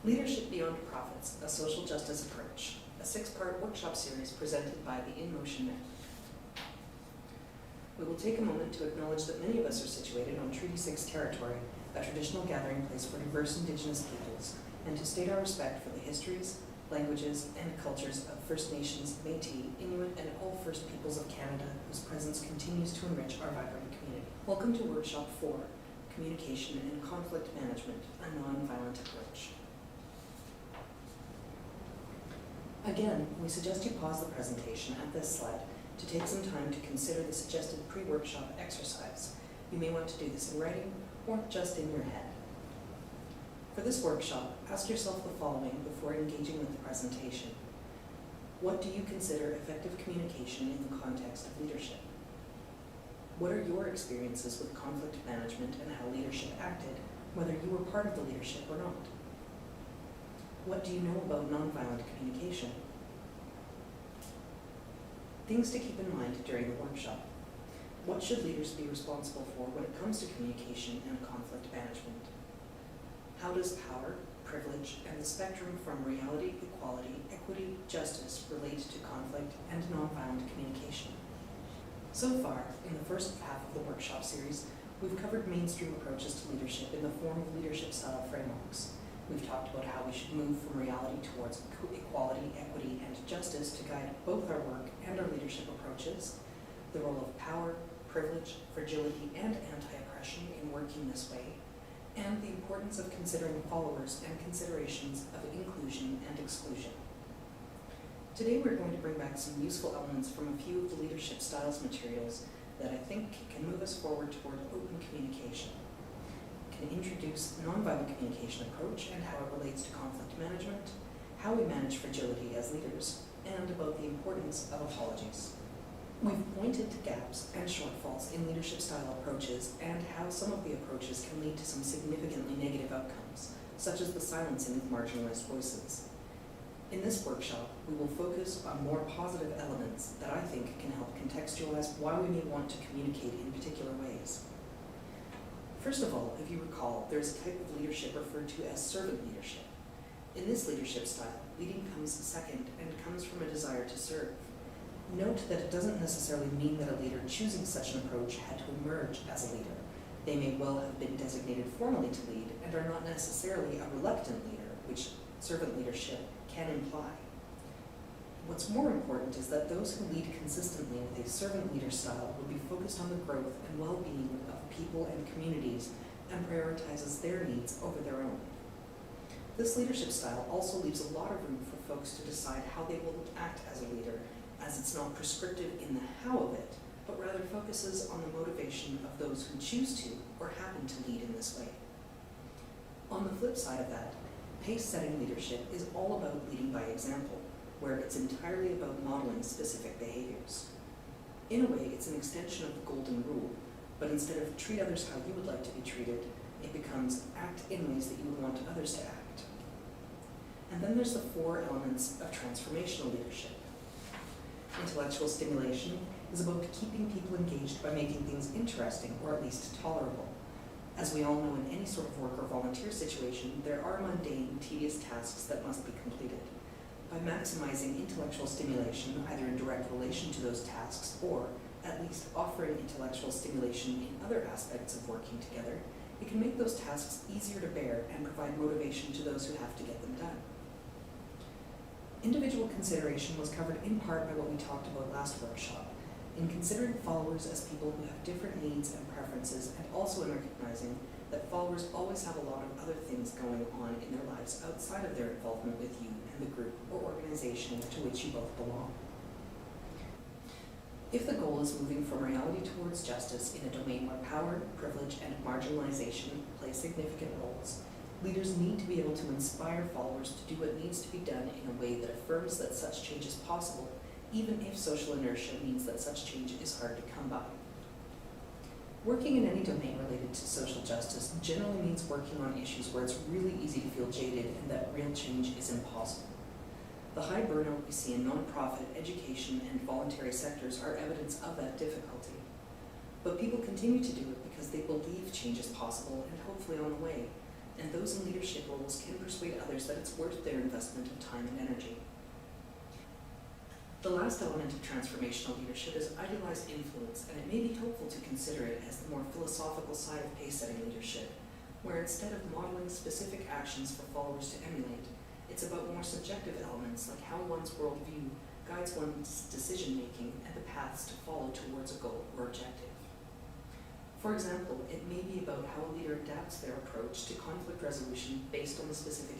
Leadership Beyond Profits, a Social Justice Approach, a 6-part workshop series presented by the In Motion Network. We will take a moment to acknowledge that many of us are situated on Treaty 6 territory, a traditional gathering place for diverse Indigenous peoples, and to state our respect for the histories, languages, and cultures of First Nations, Métis, Inuit, and all First Peoples of Canada, whose presence continues to enrich our vibrant community. Welcome to Workshop 4, Communication and Conflict Management, a Non-Violent Approach. Again, we suggest you pause the presentation at this slide to take some time to consider the suggested pre-workshop exercise. You may want to do this in writing or just in your head. For this workshop, ask yourself the following before engaging with the presentation. What do you consider effective communication in the context of leadership? What are your experiences with conflict management and how leadership acted, whether you were part of the leadership or not? What do you know about nonviolent communication? Things to keep in mind during the workshop. What should leaders be responsible for when it comes to communication and conflict management? How does power, privilege, and the spectrum from reality, equality, equity, justice relate to conflict and nonviolent communication? So far, in the first half of the workshop series, we've covered mainstream approaches to leadership in the form of leadership style frameworks. We've talked about how we should move from reality towards equality, equity, and justice to guide both our work and our leadership approaches, the role of power, privilege, fragility, and anti-oppression in working this way, and the importance of considering followers and considerations of inclusion and exclusion. Today we're going to bring back some useful elements from a few of the leadership styles materials that I think can move us forward toward open communication. Can introduce nonviolent communication approach and how it relates to conflict management, how we manage fragility as leaders, and about the importance of apologies. We've pointed to gaps and shortfalls in leadership style approaches and how some of the approaches can lead to some significantly negative outcomes, such as the silencing of marginalized voices. In this workshop, we will focus on more positive elements that I think can help contextualize why we may want to communicate in particular ways. First of all, if you recall, there's a type of leadership referred to as servant leadership. In this leadership style, leading comes second and comes from a desire to serve. Note that it doesn't necessarily mean that a leader choosing such an approach had to emerge as a leader. They may well have been designated formally to lead and are not necessarily a reluctant leader, which servant leadership can imply. What's more important is that those who lead consistently with a servant leader style will be focused on the growth and well-being of people and communities and prioritizes their needs over their own. This leadership style also leaves a lot of room for folks to decide how they will act as a leader, as it's not prescriptive in the how of it, but rather focuses on the motivation of those who choose to or happen to lead in this way. On the flip side of that, pace-setting leadership is all about leading by example, where it's entirely about modeling specific behaviors. In a way, it's an extension of the golden rule, but instead of treat others how you would like to be treated, it becomes act in ways that you would want others to act. And then there's the 4 elements of transformational leadership. Intellectual stimulation is about keeping people engaged by making things interesting or at least tolerable. As we all know, in any sort of work or volunteer situation, there are mundane, tedious tasks that must be completed. By maximizing intellectual stimulation, either in direct relation to those tasks or at least offering intellectual stimulation in other aspects of working together, it can make those tasks easier to bear and provide motivation to those who have to get them done. Individual consideration was covered in part by what we talked about last workshop, in considering followers as people who have different needs and preferences, and also in recognizing that followers always have a lot of other things going on in their lives outside of their involvement with you and the group or organization to which you both belong. If the goal is moving from reality towards justice in a domain where power, privilege, and marginalization play significant roles, leaders need to be able to inspire followers to do what needs to be done in a way that affirms that such change is possible, even if social inertia means that such change is hard to come by. Working in any domain related to social justice generally means working on issues where it's really easy to feel jaded and that real change is impossible. The high burnout we see in nonprofit, education, and voluntary sectors are evidence of that difficulty. But people continue to do it because they believe change is possible and hopefully on the way, and those in leadership roles can persuade others that it's worth their investment of time and energy. The last element of transformational leadership is idealized influence, and it may be helpful to consider it as the more philosophical side of pace-setting leadership, where instead of modeling specific actions for followers to emulate, it's about more subjective elements like how one's worldview guides one's decision-making and the paths to follow towards a goal or objective. For example, it may be about how a leader adapts their approach to conflict resolution based on the specific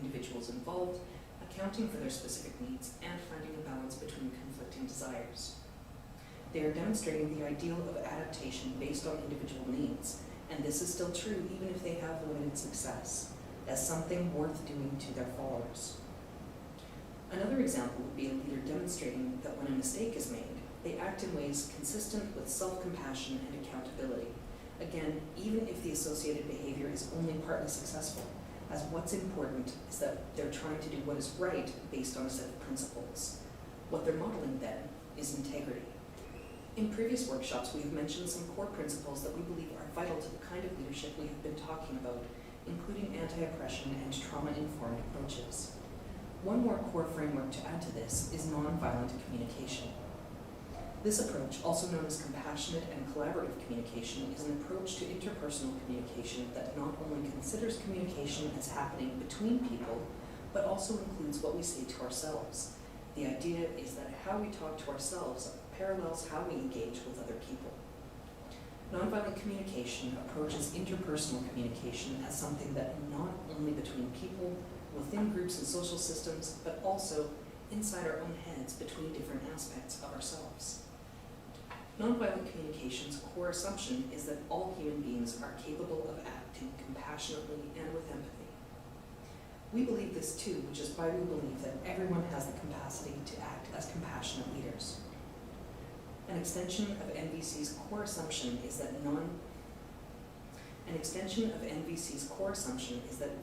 individuals involved, accounting for their specific needs, and finding a balance between conflicting desires. They are demonstrating the ideal of adaptation based on individual needs, and this is still true even if they have limited success, as something worth doing to their followers. Another example would be a leader demonstrating that when a mistake is made, they act in ways consistent with self-compassion and accountability. Again, even if the associated behavior is only partly successful, as what's important is that they're trying to do what is right based on a set of principles. What they're modeling then is integrity. In previous workshops, we have mentioned some core principles that we believe are vital to the kind of leadership we have been talking about, including anti-oppression and trauma-informed approaches. One more core framework to add to this is nonviolent communication. This approach, also known as compassionate and collaborative communication, is an approach to interpersonal communication that not only considers communication as happening between people, but also includes what we say to ourselves. The idea is that how we talk to ourselves parallels how we engage with other people. Nonviolent communication approaches interpersonal communication as something that not only between people, within groups and social systems, but also inside our own heads between different aspects of ourselves. Nonviolent communication's core assumption is that all human beings are capable of acting compassionately and with empathy. We believe this too, which is why we believe that everyone has the capacity to act as compassionate leaders. An extension of NVC's core assumption is that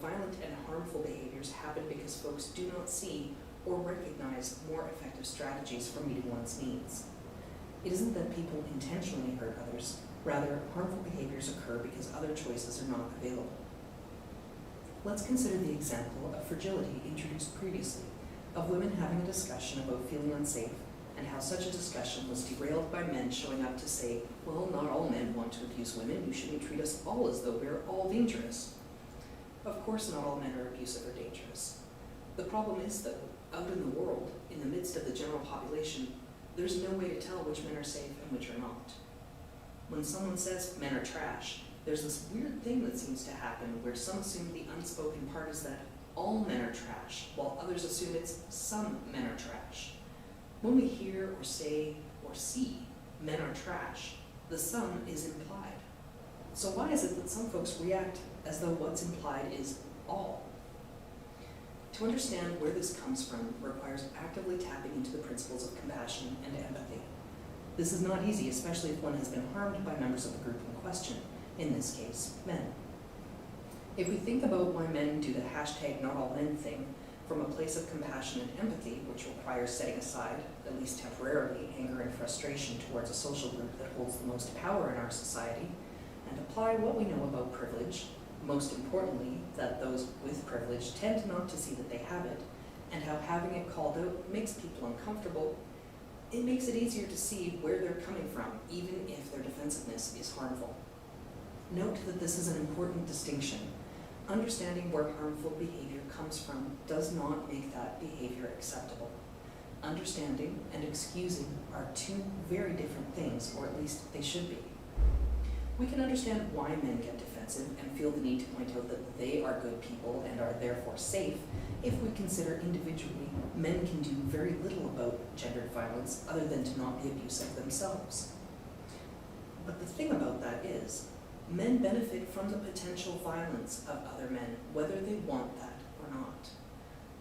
violent and harmful behaviors happen because folks do not see or recognize more effective strategies for meeting one's needs. It isn't that people intentionally hurt others, rather harmful behaviors occur because other choices are not available. Let's consider the example of fragility introduced previously, of women having a discussion about feeling unsafe and how such a discussion was derailed by men showing up to say, well, not all men want to abuse women, you shouldn't treat us all as though we're all dangerous. Of course not all men are abusive or dangerous. The problem is though, out in the world, in the midst of the general population, there's no way to tell which men are safe and which are not. When someone says men are trash, there's this weird thing that seems to happen where some assume the unspoken part is that all men are trash, while others assume it's some men are trash. When we hear or say or see men are trash, the some is implied. So why is it that some folks react as though what's implied is all? To understand where this comes from requires actively tapping into the principles of compassion and empathy. This is not easy, especially if one has been harmed by members of the group in question, in this case, men. If we think about why men do the #NotAllMen thing from a place of compassion and empathy, which requires setting aside, at least temporarily, anger and frustration towards a social group that holds the most power in our society, and apply what we know about privilege, most importantly, that those with privilege tend not to see that they have it, and how having it called out makes people uncomfortable, it makes it easier to see where they're coming from, even if their defensiveness is harmful. Note that this is an important distinction. Understanding where harmful behavior comes from does not make that behavior acceptable. Understanding and excusing are two very different things, or at least they should be. We can understand why men get defensive and feel the need to point out that they are good people and are therefore safe if we consider individually men can do very little about gendered violence other than to not be abusive themselves. But the thing about that is, men benefit from the potential violence of other men, whether they want that or not.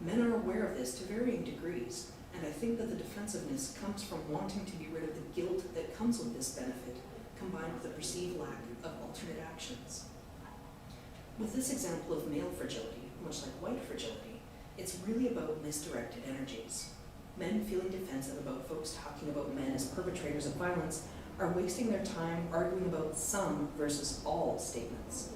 Men are aware of this to varying degrees, and I think that the defensiveness comes from wanting to be rid of the guilt that comes with this benefit, combined with the perceived lack of alternate actions. With this example of male fragility, much like white fragility, it's really about misdirected energies. Men feeling defensive about folks talking about men as perpetrators of violence are wasting their time arguing about some versus all statements.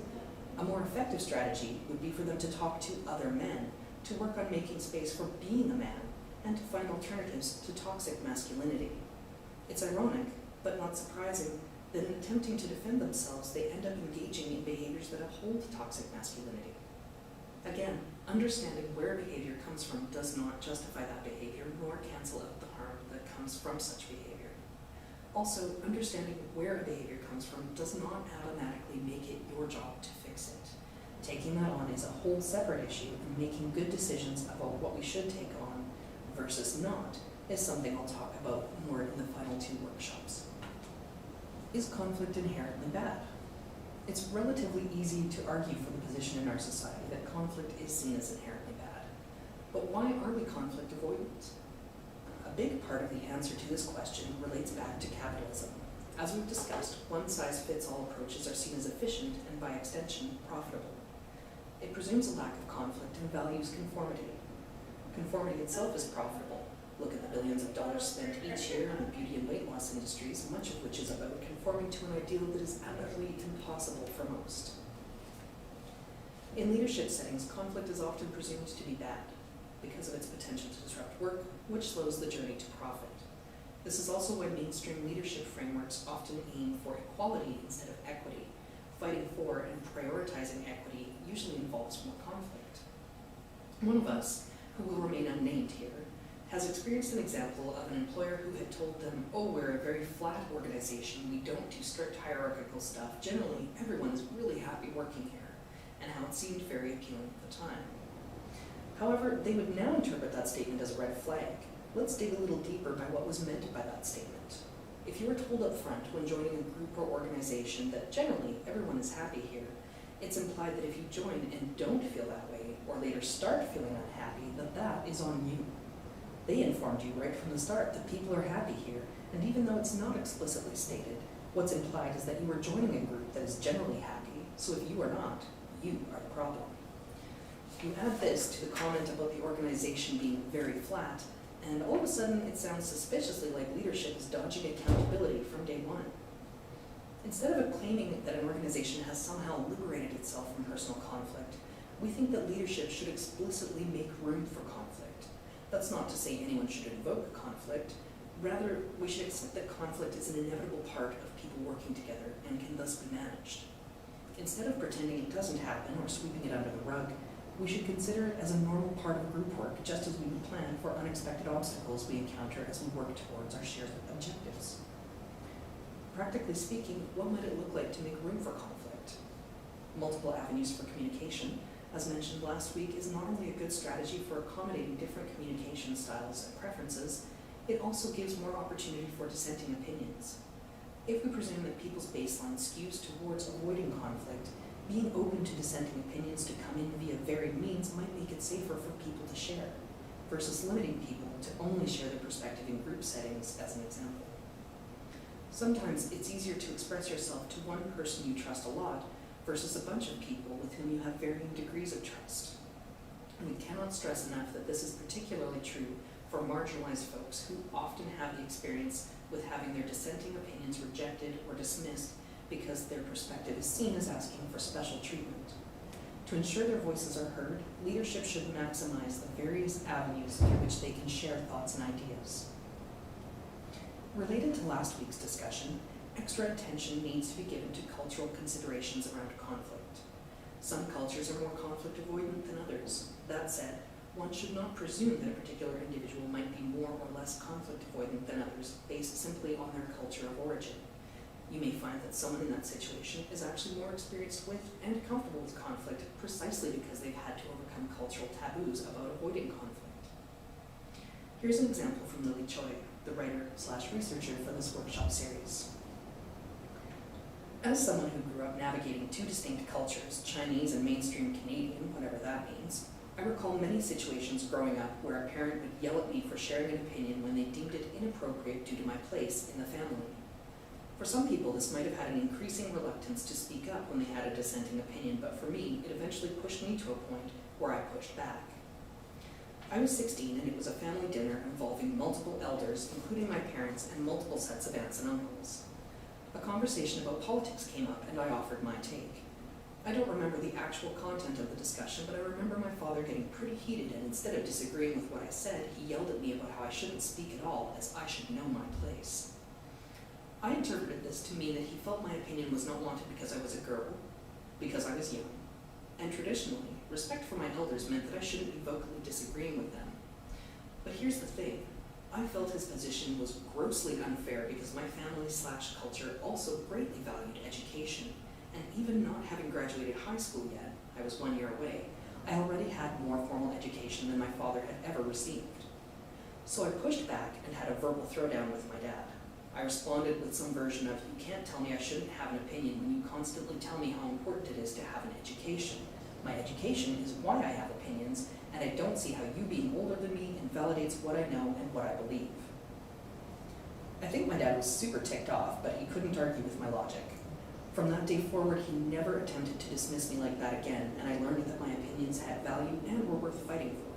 A more effective strategy would be for them to talk to other men, to work on making space for being a man, and to find alternatives to toxic masculinity. It's ironic, but not surprising, that in attempting to defend themselves, they end up engaging in behaviors that uphold toxic masculinity. Again, understanding where behavior comes from does not justify that behavior, nor cancel out the harm that comes from such behavior. Also, understanding where a behavior comes from does not automatically make it your job to fix it. Taking that on is a whole separate issue, and making good decisions about what we should take on versus not is something I'll talk about more in the final 2 workshops. Is conflict inherently bad? It's relatively easy to argue for the position in our society that conflict is seen as inherently bad. But why are we conflict avoidant? A big part of the answer to this question relates back to capitalism. As we've discussed, one-size-fits-all approaches are seen as efficient and, by extension, profitable. It presumes a lack of conflict and values conformity. Conformity itself is profitable. Look at the billions of dollars spent each year in the beauty and weight loss industries, much of which is about conforming to an ideal that is utterly impossible for most. In leadership settings, conflict is often presumed to be bad because of its potential to disrupt work, which slows the journey to profit. This is also why mainstream leadership frameworks often aim for equality instead of equity. Fighting for and prioritizing equity usually involves more conflict. One of us, who will remain unnamed here, has experienced an example of an employer who had told them, "Oh, we're a very flat organization, we don't do strict hierarchical stuff, generally everyone is really happy working here," and how it seemed very appealing at the time. However, they would now interpret that statement as a red flag. Let's dig a little deeper by what was meant by that statement. If you were told up front when joining a group or organization that generally everyone is happy here, it's implied that if you join and don't feel that way, or later start feeling unhappy, that is on you. They informed you right from the start that people are happy here, and even though it's not explicitly stated, what's implied is that you are joining a group that is generally happy, so if you are not, you are the problem. You add this to the comment about the organization being very flat, and all of a sudden it sounds suspiciously like leadership is dodging accountability from day one. Instead of claiming that an organization has somehow liberated itself from personal conflict, we think that leadership should explicitly make room for conflict. That's not to say anyone should invoke conflict. Rather, we should accept that conflict is an inevitable part of people working together and can thus be managed. Instead of pretending it doesn't happen or sweeping it under the rug, we should consider it as a normal part of group work, just as we would plan for unexpected obstacles we encounter as we work towards our shared objectives. Practically speaking, what might it look like to make room for conflict? Multiple avenues for communication, as mentioned last week, is not only a good strategy for accommodating different communication styles and preferences, it also gives more opportunity for dissenting opinions. If we presume that people's baseline skews towards avoiding conflict, being open to dissenting opinions to come in via varied means might make it safer for people to share, versus limiting people to only share their perspective in group settings, as an example. Sometimes it's easier to express yourself to one person you trust a lot versus a bunch of people with whom you have varying degrees of trust. We cannot stress enough that this is particularly true for marginalized folks who often have the experience with having their dissenting opinions rejected or dismissed because their perspective is seen as asking for special treatment. To ensure their voices are heard, leadership should maximize the various avenues through which they can share thoughts and ideas. Related to last week's discussion, extra attention needs to be given to cultural considerations around conflict. Some cultures are more conflict avoidant than others. That said, one should not presume that a particular individual might be more or less conflict avoidant than others based simply on their culture of origin. You may find that someone in that situation is actually more experienced with and comfortable with conflict precisely because they've had to overcome cultural taboos about avoiding conflict. Here's an example from Lily Choi, the writer/researcher for this workshop series. As someone who grew up navigating two distinct cultures, Chinese and mainstream Canadian, whatever that means, I recall many situations growing up where a parent would yell at me for sharing an opinion when they deemed it inappropriate due to my place in the family. For some people, this might have had an increasing reluctance to speak up when they had a dissenting opinion, but for me, it eventually pushed me to a point where I pushed back. I was 16 and it was a family dinner involving multiple elders, including my parents and multiple sets of aunts and uncles. A conversation about politics came up and I offered my take. I don't remember the actual content of the discussion, but I remember my father getting pretty heated, and instead of disagreeing with what I said, he yelled at me about how I shouldn't speak at all, as I should know my place. I interpreted this to mean that he felt my opinion was not wanted because I was a girl, because I was young, and traditionally, respect for my elders meant that I shouldn't be vocally disagreeing with them. But here's the thing. I felt his position was grossly unfair because my family/culture also greatly valued education, and even not having graduated high school yet, I was 1 year away, I already had more formal education than my father had ever received. So I pushed back and had a verbal throwdown with my dad. I responded with some version of, "You can't tell me I shouldn't have an opinion when you constantly tell me how important it is to have an education. My education is why I have opinions, and I don't see how you being older than me invalidates what I know and what I believe." I think my dad was super ticked off, but he couldn't argue with my logic. From that day forward, he never attempted to dismiss me like that again, and I learned that my opinions had value and were worth fighting for.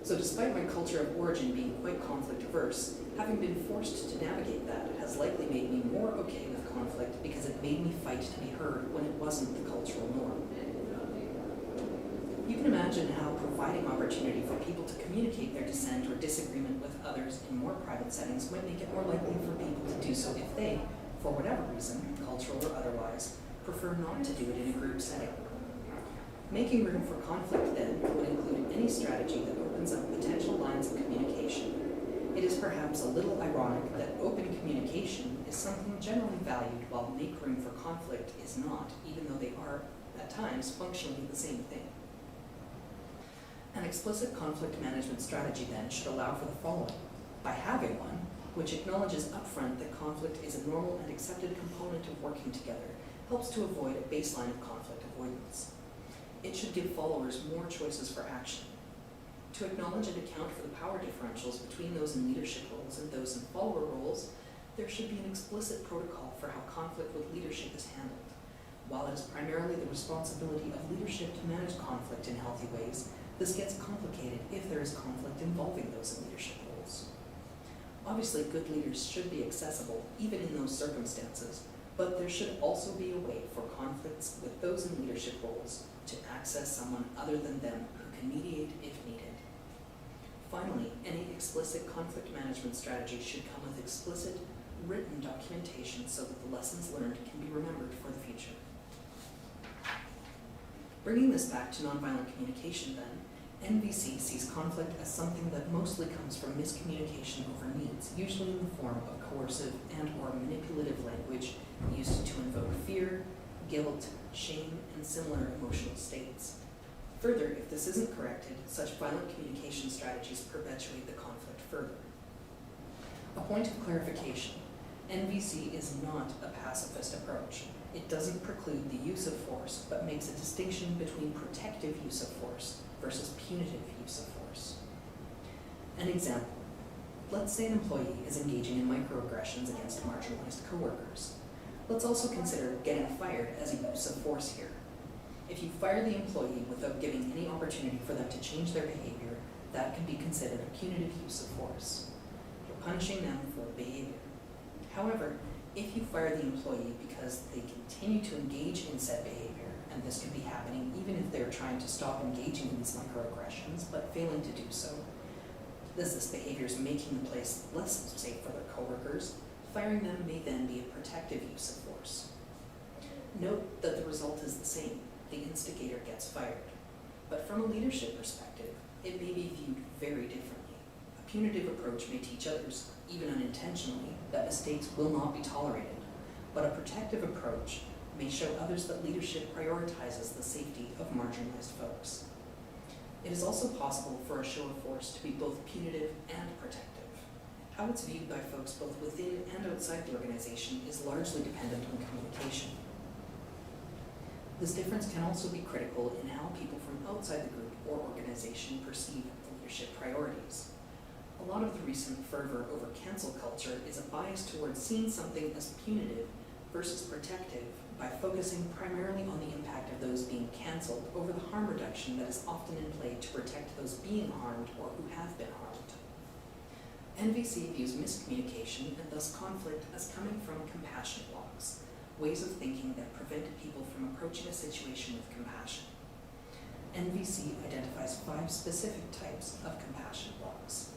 So despite my culture of origin being quite conflict averse, having been forced to navigate that has likely made me more okay with conflict because it made me fight to be heard when it wasn't the cultural norm. You can imagine how providing opportunity for people to communicate their dissent or disagreement with others in more private settings might make it more likely for people to do so if they, for whatever reason, cultural or otherwise, prefer not to do it in a group setting. Making room for conflict, then, would include any strategy that opens up potential lines of communication. It is perhaps a little ironic that open communication is something generally valued while make room for conflict is not, even though they are, at times, functionally the same thing. An explicit conflict management strategy, then, should allow for the following. By having one, which acknowledges upfront that conflict is a normal and accepted component of working together, helps to avoid a baseline of conflict avoidance. It should give followers more choices for action. To acknowledge and account for the power differentials between those in leadership roles and those in follower roles, there should be an explicit protocol for how conflict with leadership is handled. While it is primarily the responsibility of leadership to manage conflict in healthy ways, this gets complicated if there is conflict involving those in leadership roles. Obviously, good leaders should be accessible, even in those circumstances, but there should also be a way for conflicts with those in leadership roles to access someone other than them who can mediate if needed. Finally, any explicit conflict management strategy should come with explicit written documentation so that the lessons learned can be remembered for the future. Bringing this back to nonviolent communication then, NVC sees conflict as something that mostly comes from miscommunication over needs, usually in the form of coercive and/or manipulative language used to invoke fear, guilt, shame, and similar emotional states. Further, if this isn't corrected, such violent communication strategies perpetuate the conflict further. A point of clarification, NVC is not a pacifist approach. It doesn't preclude the use of force, but makes a distinction between protective use of force versus punitive use of force. An example, let's say an employee is engaging in microaggressions against marginalized coworkers. Let's also consider getting fired as a use of force here. If you fire the employee without giving any opportunity for them to change their behavior, that can be considered a punitive use of force. You're punishing them for behavior. However, if you fire the employee because they continue to engage in said behavior, and this could be happening even if they're trying to stop engaging in these microaggressions but failing to do so, as this behavior is making the place less safe for their coworkers, firing them may then be a protective use of force. Note that the result is the same. The instigator gets fired. But from a leadership perspective, it may be viewed very differently. A punitive approach may teach others, even unintentionally, that mistakes will not be tolerated. But a protective approach may show others that leadership prioritizes the safety of marginalized folks. It is also possible for a show of force to be both punitive and protective. How it's viewed by folks both within and outside the organization is largely dependent on communication. This difference can also be critical in how people from outside the group or organization perceive the leadership priorities. A lot of the recent fervor over cancel culture is a bias towards seeing something as punitive versus protective by focusing primarily on the impact of those being canceled over the harm reduction that is often in play to protect those being harmed or who have been harmed. NVC views miscommunication and thus conflict as coming from compassion blocks, ways of thinking that prevent people from approaching a situation with compassion. NVC identifies 5 specific types of compassion blocks.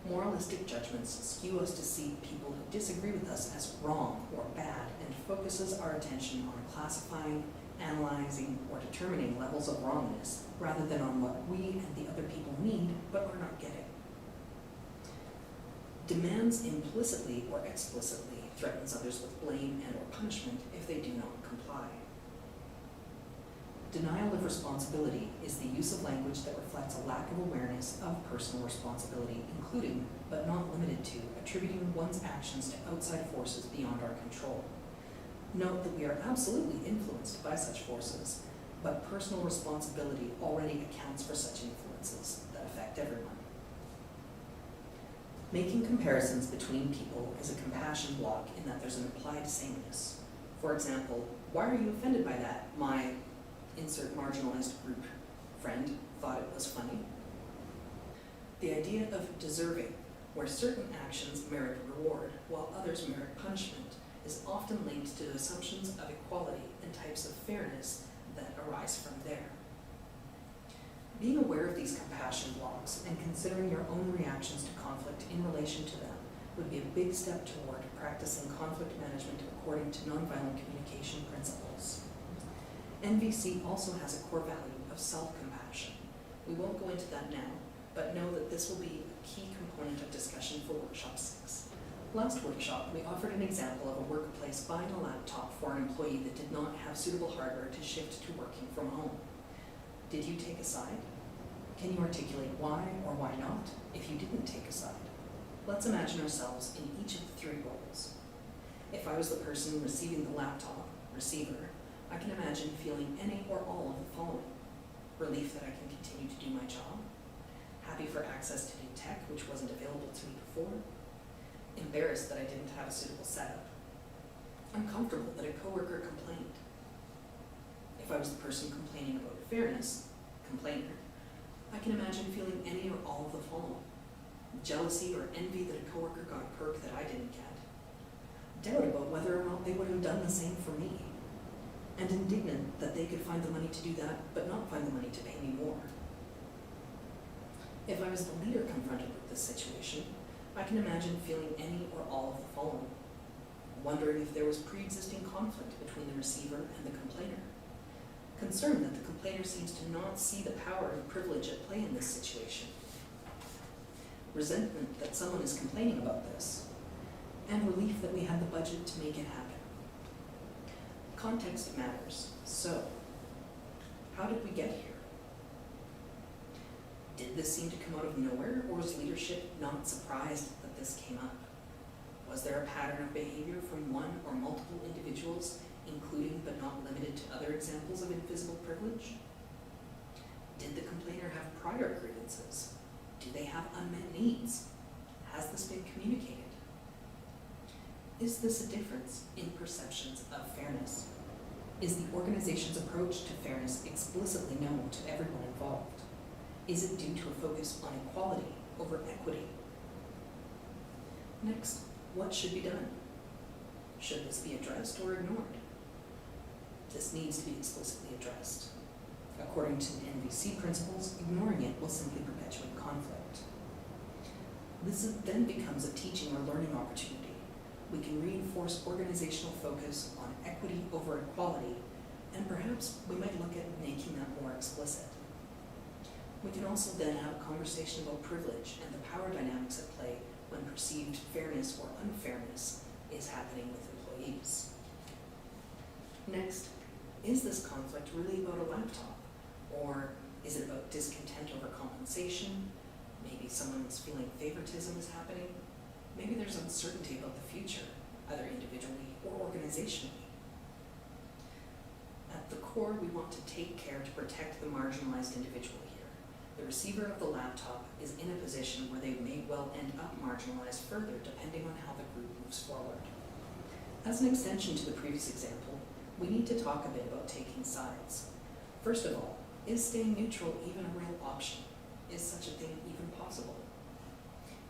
Moralistic judgments skew us to see people who disagree with us as wrong or bad and focuses our attention on classifying, analyzing, or determining levels of wrongness rather than on what we and the other people need but are not getting. Demands implicitly or explicitly threatens others with blame and or punishment if they do not comply. Denial of responsibility is the use of language that reflects a lack of awareness of personal responsibility, including, but not limited to, attributing one's actions to outside forces beyond our control. Note that we are absolutely influenced by such forces, but personal responsibility already accounts for such influences that affect everyone. Making comparisons between people is a compassion block in that there's an implied sameness. For example, why are you offended by that? My insert marginalized group friend thought it was funny. The idea of deserving, where certain actions merit reward while others merit punishment, is often linked to assumptions of equality and types of fairness that arise from there. Being aware of these compassion blocks and considering your own reactions to conflict in relation to them would be a big step toward practicing conflict management according to nonviolent communication principles. NVC also has a core value of self-compassion. We won't go into that now, but know that this will be a key component of discussion for Workshop 6. Last workshop, we offered an example of a workplace buying a laptop for an employee that did not have suitable hardware to shift to working from home. Did you take a side? Can you articulate why or why not if you didn't take a side? Let's imagine ourselves in each of the 3 roles. If I was the person receiving the laptop, receiver, I can imagine feeling any or all of the following. Relief that I can continue to do my job. Happy for access to new tech, which wasn't available to me before. Embarrassed that I didn't have a suitable setup. Uncomfortable that a coworker complained. If I was the person complaining about fairness, complainer, I can imagine feeling any or all of the following. Jealousy or envy that a coworker got a perk that I didn't get. Doubt about whether or not they would have done the same for me. And indignant that they could find the money to do that, but not find the money to pay me more. If I was the leader confronted with this situation, I can imagine feeling any or all of the following. Wondering if there was pre-existing conflict between the receiver and the complainer. Concerned that the complainer seems to not see the power and privilege at play in this situation. Resentment that someone is complaining about this. And relief that we had the budget to make it happen. Context matters. So, how did we get here? Did this seem to come out of nowhere, or was leadership not surprised that this came up? Was there a pattern of behavior from one or multiple individuals, including but not limited to other examples of invisible privilege? Did the complainer have prior grievances? Do they have unmet needs? Has this been communicated? Is this a difference in perceptions of fairness? Is the organization's approach to fairness explicitly known to everyone involved? Is it due to a focus on equality over equity? Next, what should be done? Should this be addressed or ignored? This needs to be explicitly addressed. According to NVC principles, ignoring it will simply perpetuate conflict. This then becomes a teaching or learning opportunity. We can reinforce organizational focus on equity over equality, and perhaps we might look at making that more explicit. We can also then have a conversation about privilege and the power dynamics at play when perceived fairness or unfairness is happening with employees. Next, is this conflict really about a laptop? Or is it about discontent over compensation? Maybe someone's feeling favoritism is happening. Maybe there's uncertainty about the future, either individually or organizationally. At the core, we want to take care to protect the marginalized individual here. The receiver of the laptop is in a position where they may well end up marginalized further depending on how the group moves forward. As an extension to the previous example, we need to talk a bit about taking sides. First of all, is staying neutral even a real option? Is such a thing even possible?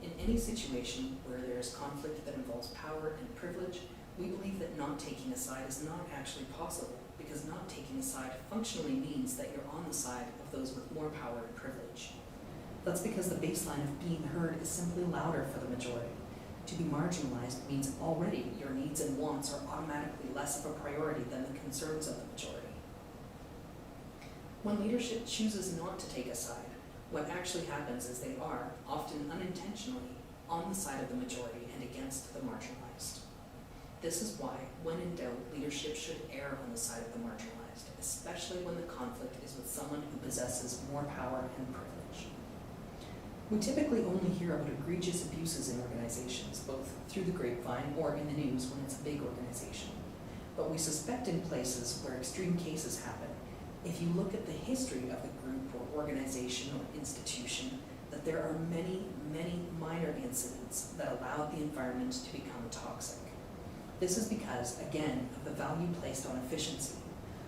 In any situation where there is conflict that involves power and privilege, We believe that not taking a side is not actually possible, because not taking a side functionally means that you're on the side of those with more power and privilege. That's because the baseline of being heard is simply louder for the majority. To be marginalized means already your needs and wants are automatically less of a priority than the concerns of the majority. When leadership chooses not to take a side, what actually happens is they are, often unintentionally, on the side of the majority and against the marginalized. This is why, when in doubt, leadership should err on the side of the marginalized, especially when the conflict is with someone who possesses more power and privilege. We typically only hear about egregious abuses in organizations, both through the grapevine or in the news when it's a big organization. But we suspect in places where extreme cases happen, if you look at the history of the group or organization or institution, that there are many, many minor incidents that allowed the environment to become toxic. This is because, again, of the value placed on efficiency.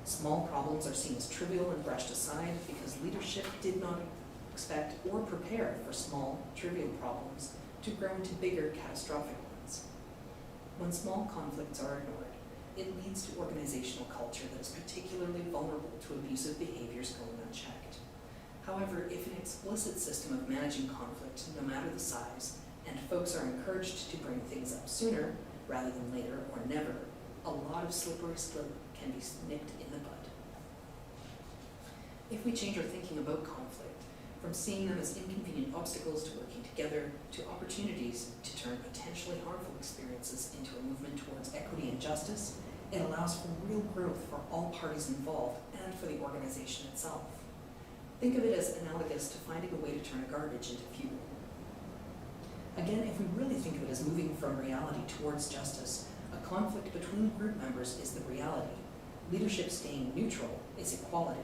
Small problems are seen as trivial and brushed aside because leadership did not expect or prepare for small, trivial problems to grow into bigger, catastrophic ones. When small conflicts are ignored, it leads to organizational culture that is particularly vulnerable to abusive behaviors going unchecked. However, if an explicit system of managing conflict, no matter the size, and folks are encouraged to bring things up sooner rather than later or never, a lot of slippery slope can be nipped in the bud. If we change our thinking about conflict, from seeing them as inconvenient obstacles to working together, to opportunities to turn potentially harmful experiences into a movement towards equity and justice, it allows for real growth for all parties involved and for the organization itself. Think of it as analogous to finding a way to turn garbage into fuel. Again, if we really think of it as moving from reality towards justice, a conflict between group members is the reality. Leadership staying neutral is equality.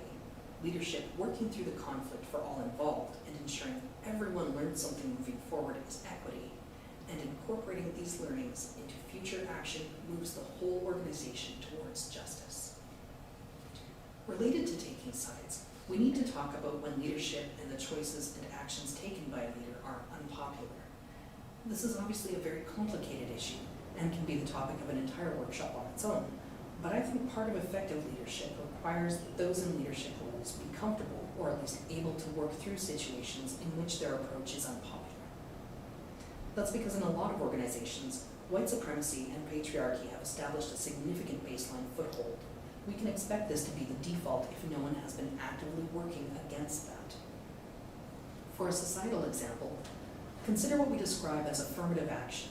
Leadership working through the conflict for all involved and ensuring everyone learns something moving forward is equity. And incorporating these learnings into future action moves the whole organization towards justice. Related to taking sides, we need to talk about when leadership and the choices and actions taken by a leader are unpopular. This is obviously a very complicated issue and can be the topic of an entire workshop on its own, but I think part of effective leadership requires that those in leadership roles be comfortable or at least able to work through situations in which their approach is unpopular. That's because in a lot of organizations, white supremacy and patriarchy have established a significant baseline foothold. We can expect this to be the default if no one has been actively working against that. For a societal example, consider what we describe as affirmative action.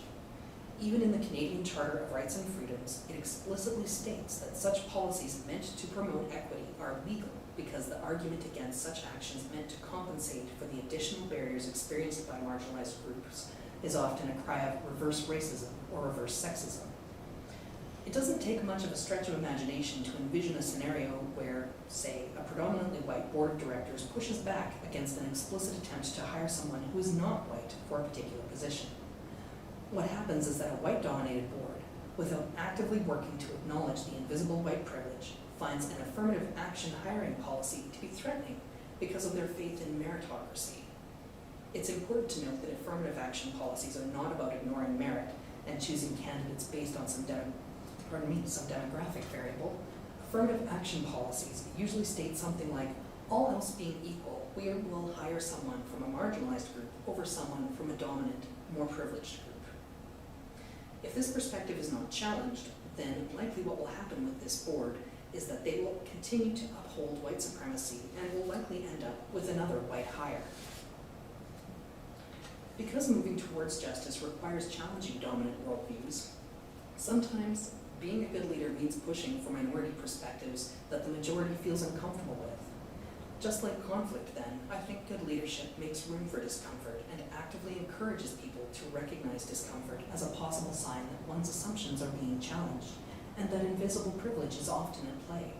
Even in the Canadian Charter of Rights and Freedoms, it explicitly states that such policies meant to promote equity are legal because the argument against such actions meant to compensate for the additional barriers experienced by marginalized groups is often a cry of reverse racism or reverse sexism. It doesn't take much of a stretch of imagination to envision a scenario where, say, a predominantly white board of directors pushes back against an explicit attempt to hire someone who is not white for a particular position. What happens is that a white-dominated board, without actively working to acknowledge the invisible white privilege, finds an affirmative action hiring policy to be threatening because of their faith in meritocracy. It's important to note that affirmative action policies are not about ignoring merit and choosing candidates based on some demographic variable. Affirmative action policies usually state something like, all else being equal, we will hire someone from a marginalized group over someone from a dominant, more privileged group. If this perspective is not challenged, then likely what will happen with this board is that they will continue to uphold white supremacy and will likely end up with another white hire. Because moving towards justice requires challenging dominant worldviews, sometimes being a good leader means pushing for minority perspectives that the majority feels uncomfortable with. Just like conflict then, I think good leadership makes room for discomfort and actively encourages people to recognize discomfort as a possible sign that one's assumptions are being challenged and that invisible privilege is often at play.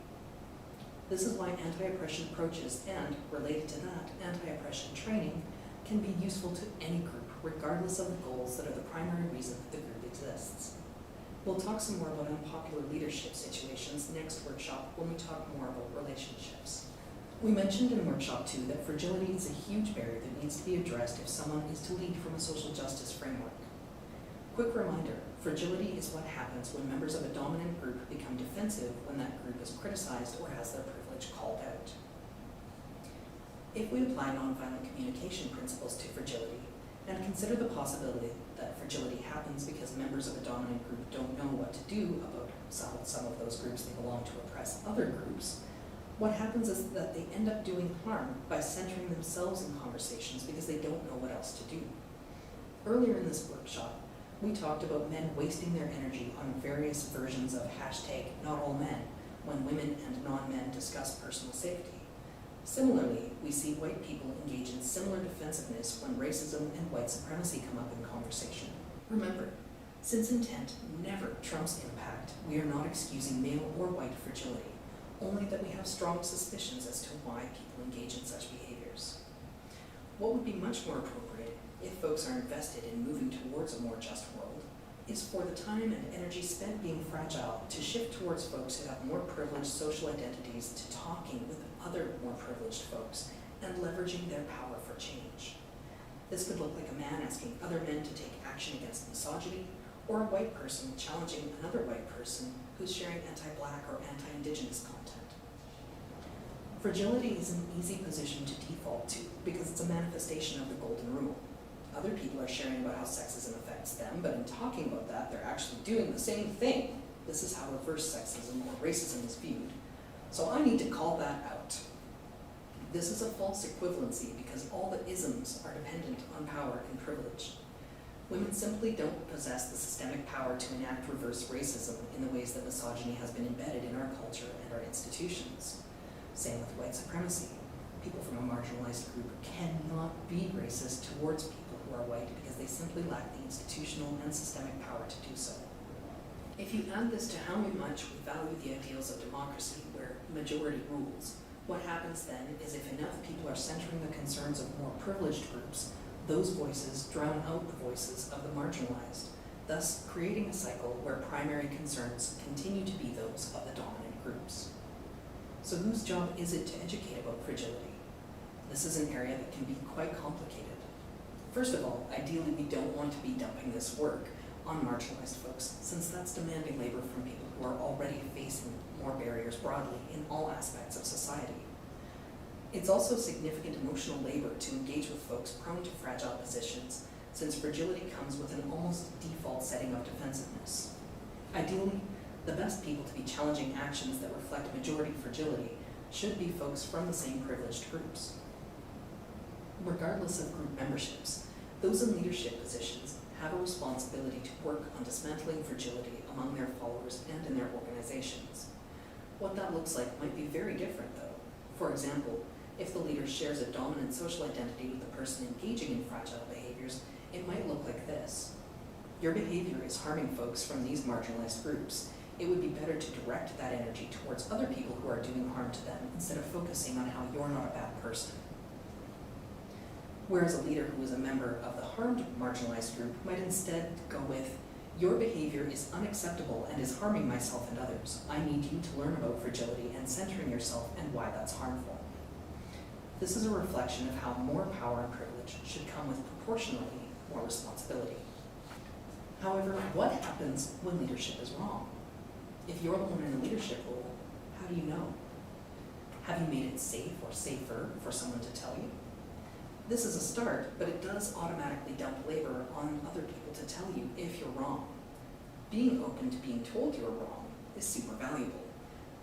This is why anti-oppression approaches and, related to that, anti-oppression training can be useful to any group, regardless of the goals that are the primary reason that the group exists. We'll talk some more about unpopular leadership situations next workshop when we talk more about relationships. We mentioned in workshop 2 that fragility is a huge barrier that needs to be addressed if someone is to lead from a social justice framework. Quick reminder, fragility is what happens when members of a dominant group become defensive when that group is criticized or has their privilege called out. If we apply nonviolent communication principles to fragility and consider the possibility that fragility happens because members of a dominant group don't know what to do about some of those groups they belong to oppress other groups, what happens is that they end up doing harm by centering themselves in conversations because they don't know what else to do. Earlier in this workshop, we talked about men wasting their energy on various versions of #NotAllMen when women and non-men discuss personal safety. Similarly, we see white people engage in similar defensiveness when racism and white supremacy come up in conversation. Remember, since intent never trumps impact, we are not excusing male or white fragility, only that we have strong suspicions as to why people engage in such behaviors. What would be much more appropriate, if folks are invested in moving towards a more just world, is for the time and energy spent being fragile to shift towards folks who have more privileged social identities to talking with other more privileged folks and leveraging their power for change. This could look like a man asking other men to take action against misogyny, or a white person challenging another white person who's sharing anti-Black or anti-Indigenous content. Fragility is an easy position to default to because it's a manifestation of the golden rule. Other people are sharing about how sexism affects them, but in talking about that, they're actually doing the same thing. This is how reverse sexism or racism is viewed. So I need to call that out. This is a false equivalency because all the isms are dependent on power and privilege. Women simply don't possess the systemic power to enact reverse racism in the ways that misogyny has been embedded in our culture and our institutions. Same with white supremacy. People from a marginalized group cannot be racist towards people who are white because they simply lack the institutional and systemic power to do so. If you add this to how much we value the ideals of democracy where majority rules, what happens then is if enough people are centering the concerns of more privileged groups, those voices drown out the voices of the marginalized, thus creating a cycle where primary concerns continue to be those of the dominant groups. So whose job is it to educate about fragility? This is an area that can be quite complicated. First of all, ideally we don't want to be dumping this work on marginalized folks, since that's demanding labor from people who are already facing more barriers broadly in all aspects of society. It's also significant emotional labor to engage with folks prone to fragile positions, since fragility comes with an almost default setting of defensiveness. Ideally, the best people to be challenging actions that reflect majority fragility should be folks from the same privileged groups. Regardless of group memberships, those in leadership positions have a responsibility to work on dismantling fragility among their followers and in their organizations. What that looks like might be very different though. For example, if the leader shares a dominant social identity with the person engaging in fragile behaviors, it might look like this. Your behavior is harming folks from these marginalized groups. It would be better to direct that energy towards other people who are doing harm to them instead of focusing on how you're not a bad person. Whereas a leader who is a member of the harmed marginalized group might instead go with, your behavior is unacceptable and is harming myself and others. I need you to learn about fragility and centering yourself and why that's harmful. This is a reflection of how more power and privilege should come with proportionally more responsibility. However, what happens when leadership is wrong? If you're the one in a leadership role, how do you know? Have you made it safe or safer for someone to tell you? This is a start, but it does automatically dump labor on other people to tell you if you're wrong. Being open to being told you're wrong is super valuable.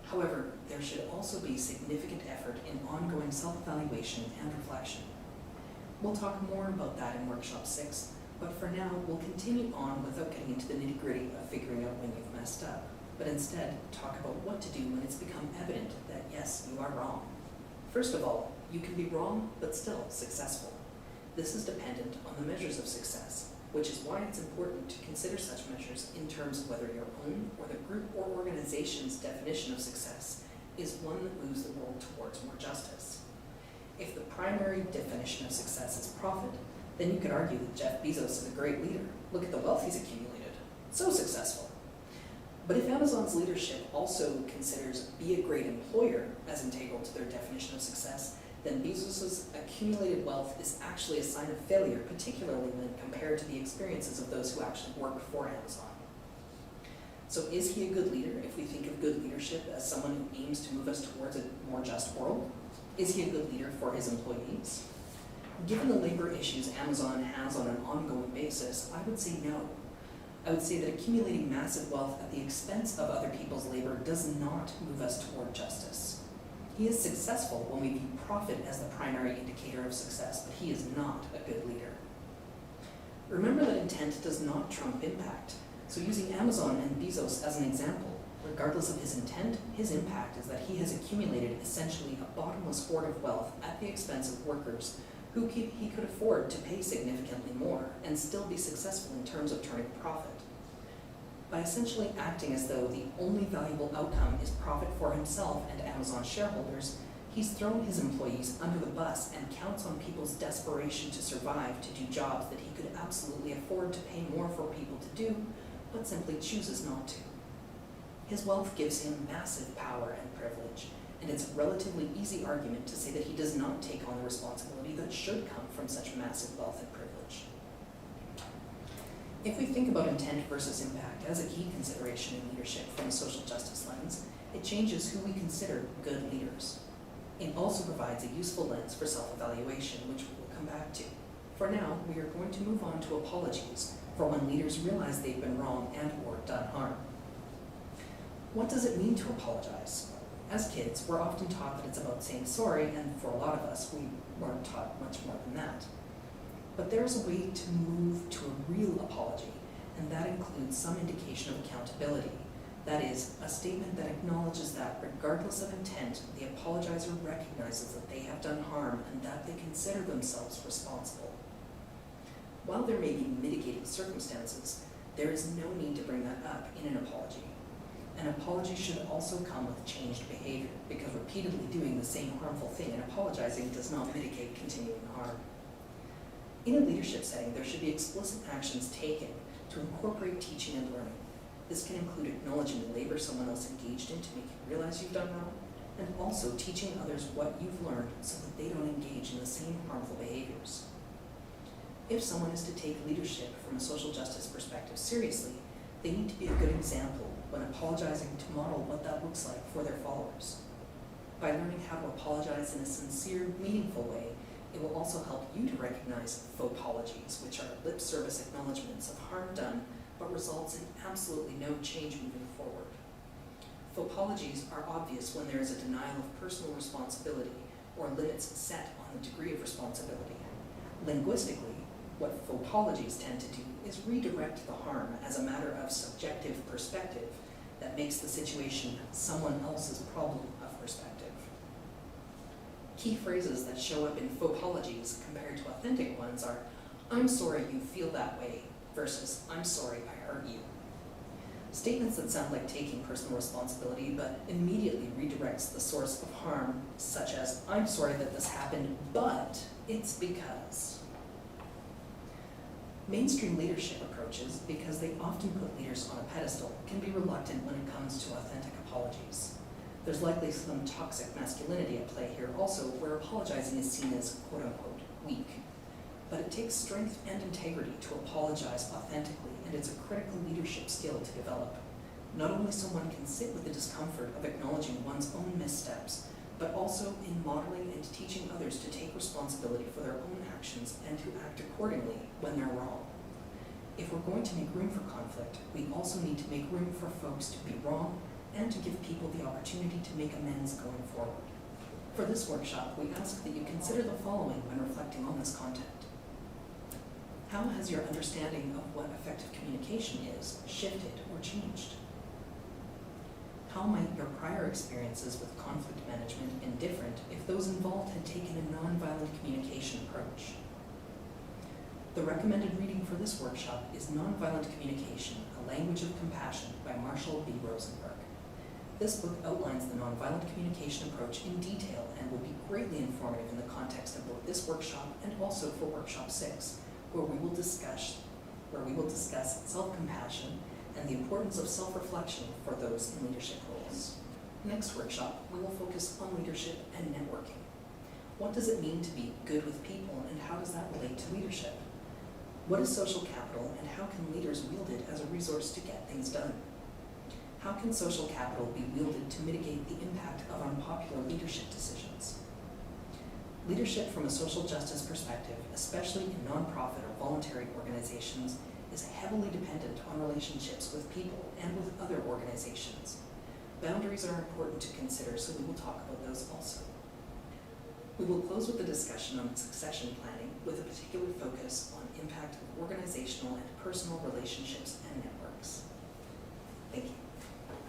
However, there should also be significant effort in ongoing self-evaluation and reflection. We'll talk more about that in Workshop 6, but for now, we'll continue on without getting into the nitty-gritty of figuring out when you've messed up, but instead talk about what to do when it's become evident that yes, you are wrong. First of all, you can be wrong, but still successful. This is dependent on the measures of success, which is why it's important to consider such measures in terms of whether your own or the group or organization's definition of success is one that moves the world towards more justice. If the primary definition of success is profit, then you could argue that Jeff Bezos is a great leader. Look at the wealth he's accumulated. So successful. But if Amazon's leadership also considers be a great employer as integral to their definition of success, then Bezos's accumulated wealth is actually a sign of failure, particularly when compared to the experiences of those who actually work for Amazon. So is he a good leader if we think of good leadership as someone who aims to move us towards a more just world? Is he a good leader for his employees? Given the labor issues Amazon has on an ongoing basis, I would say no. I would say that accumulating massive wealth at the expense of other people's labor does not move us toward justice. He is successful when we view profit as the primary indicator of success, but he is not a good leader. Remember that intent does not trump impact. So using Amazon and Bezos as an example, regardless of his intent, his impact is that he has accumulated essentially a bottomless hoard of wealth at the expense of workers who he could afford to pay significantly more and still be successful in terms of turning profit. By essentially acting as though the only valuable outcome is profit for himself and Amazon shareholders, he's thrown his employees under the bus and counts on people's desperation to survive to do jobs that he could absolutely afford to pay more for people to do, but simply chooses not to. His wealth gives him massive power and privilege, and it's a relatively easy argument to say that he does not take on the responsibility that should come from such massive wealth and privilege. If we think about intent versus impact as a key consideration in leadership from a social justice lens, it changes who we consider good leaders. It also provides a useful lens for self-evaluation, which we will come back to. For now, we are going to move on to apologies for when leaders realize they've been wrong and or done harm. What does it mean to apologize? As kids, we're often taught that it's about saying sorry, and for a lot of us, we weren't taught much more than that. But there's a way to move to a real apology, and that includes some indication of accountability. That is, a statement that acknowledges that, regardless of intent, the apologizer recognizes that they have done harm and that they consider themselves responsible. While there may be mitigating circumstances, there is no need to bring that up in an apology. An apology should also come with changed behavior, because repeatedly doing the same harmful thing and apologizing does not mitigate continuing harm. In a leadership setting, there should be explicit actions taken to incorporate teaching and learning. This can include acknowledging the labor someone else engaged in to make you realize you've done wrong, and also teaching others what you've learned so that they don't engage in the same harmful behaviors. If someone is to take leadership from a social justice perspective seriously, they need to be a good example when apologizing to model what that looks like for their followers. By learning how to apologize in a sincere, meaningful way, it will also help you to recognize faux apologies, which are lip service acknowledgments of harm done, but results in absolutely no change moving forward. Faux apologies are obvious when there is a denial of personal responsibility or limits set on the degree of responsibility. Linguistically, what faux apologies tend to do is redirect the harm as a matter of subjective perspective that makes the situation someone else's problem of perspective. Key phrases that show up in faux apologies compared to authentic ones are, "I'm sorry you feel that way," versus, "I'm sorry I hurt you." Statements that sound like taking personal responsibility but immediately redirects the source of harm, such as, "I'm sorry that this happened, but it's because." Mainstream leadership approaches, because they often put leaders on a pedestal, can be reluctant when it comes to authentic apologies. There's likely some toxic masculinity at play here also, where apologizing is seen as quote-unquote weak. But it takes strength and integrity to apologize authentically, and it's a critical leadership skill to develop. Not only so one can sit with the discomfort of acknowledging one's own missteps, but also in modeling and teaching others to take responsibility for their own actions and to act accordingly when they're wrong. If we're going to make room for conflict, we also need to make room for folks to be wrong and to give people the opportunity to make amends going forward. For this workshop, we ask that you consider the following when reflecting on this content. How has your understanding of what effective communication is shifted or changed? How might your prior experiences with conflict management been different if those involved had taken a nonviolent communication approach? The recommended reading for this workshop is Nonviolent Communication, A Language of Compassion by Marshall B. Rosenberg. This book outlines the nonviolent communication approach in detail and will be greatly informative in the context of both this workshop and also for Workshop 6, where we will discuss self-compassion and the importance of self-reflection for those in leadership roles. Next workshop, we will focus on leadership and networking. What does it mean to be good with people, and how does that relate to leadership? What is social capital, and how can leaders wield it as a resource to get things done? How can social capital be wielded to mitigate the impact of unpopular leadership decisions? Leadership from a social justice perspective, especially in nonprofit or voluntary organizations, is heavily dependent on relationships with people and with other organizations. Boundaries are important to consider, so we will talk about those also. We will close with a discussion on succession planning with a particular focus on impact of organizational and personal relationships and networks. Thank you.